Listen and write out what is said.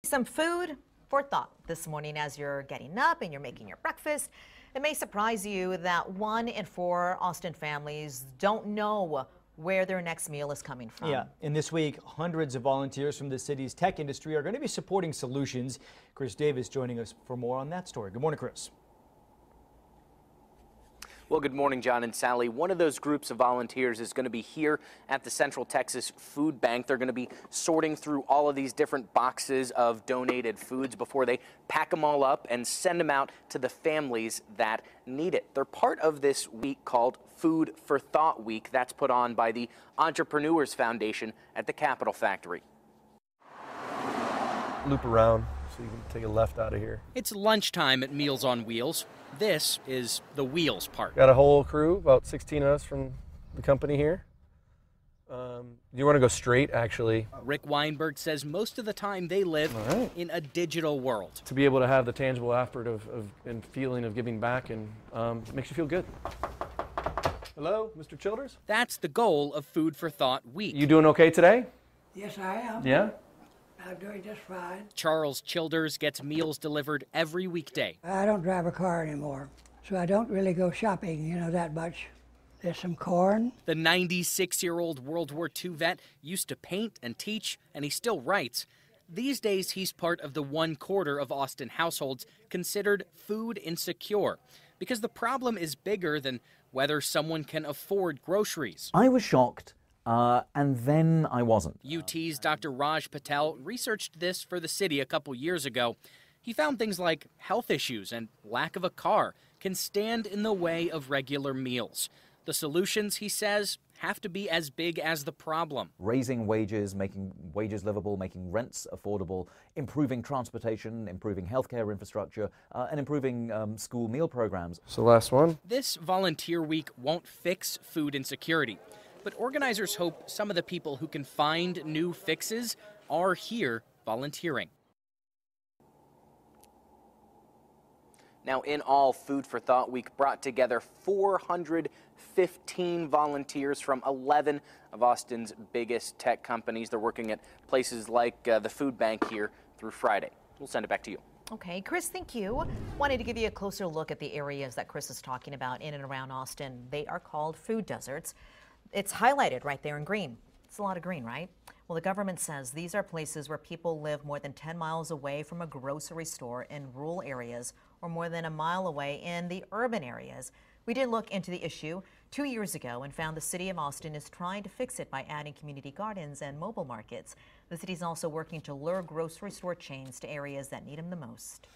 Some food for thought this morning as you're getting up and you're making your breakfast. It may surprise you that 1 in 4 Austin families don't know where their next meal is coming from. Yeah, and this week, hundreds of volunteers from the city's tech industry are going to be supporting solutions. Chris Davis joining us for more on that story. Good morning, Chris. Well, good morning, John and Sally. One of those groups of volunteers is going to be here at the Central Texas Food Bank. They're going to be sorting through all of these different boxes of donated foods before they pack them all up and send them out to the families that need it. They're part of this week called Food for Thought Week. That's put on by the Entrepreneurs Foundation at the Capitol Factory. Loop around so you can take a left out of here. It's lunchtime at Meals on Wheels. This is the wheels part. Got a whole crew, about 16 of us from the company here. You want to go straight, actually. Rick Weinberg says most of the time they live in a digital world. To be able to have the tangible effort and feeling of giving back and it makes you feel good. Hello, Mr. Childers? That's the goal of Food for Thought Week. You doing okay today? Yes, I am. Yeah? I'm doing just fine. Charles Childers gets meals delivered every weekday. I don't drive a car anymore, so I don't really go shopping, that much. There's some corn. The 96-year-old World War II vet used to paint and teach, and he still writes. These days, he's part of the 1/4 of Austin households considered food insecure, because the problem is bigger than whether someone can afford groceries. I was shocked. And then I wasn't. UT's Dr. Raj Patel researched this for the city a couple years ago. He found things like health issues and lack of a car can stand in the way of regular meals. The solutions, he says, have to be as big as the problem. Raising wages, making wages livable, making rents affordable, improving transportation, improving healthcare infrastructure, and improving school meal programs. So last one. This volunteer week won't fix food insecurity. But organizers hope some of the people who can find new fixes are here volunteering. Now, in all, Food for Thought Week brought together 415 volunteers from 11 of Austin's biggest tech companies. They're working at places like the food bank here through Friday. We'll send it back to you. Okay, Chris, thank you. Wanted to give you a closer look at the areas that Chris is talking about in and around Austin. They are called food deserts. It's highlighted right there in green. It's a lot of green, right? Well, the government says these are places where people live more than 10 miles away from a grocery store in rural areas or more than a mile away in the urban areas. We did look into the issue 2 years ago and found the city of Austin is trying to fix it by adding community gardens and mobile markets. The city's also working to lure grocery store chains to areas that need them the most.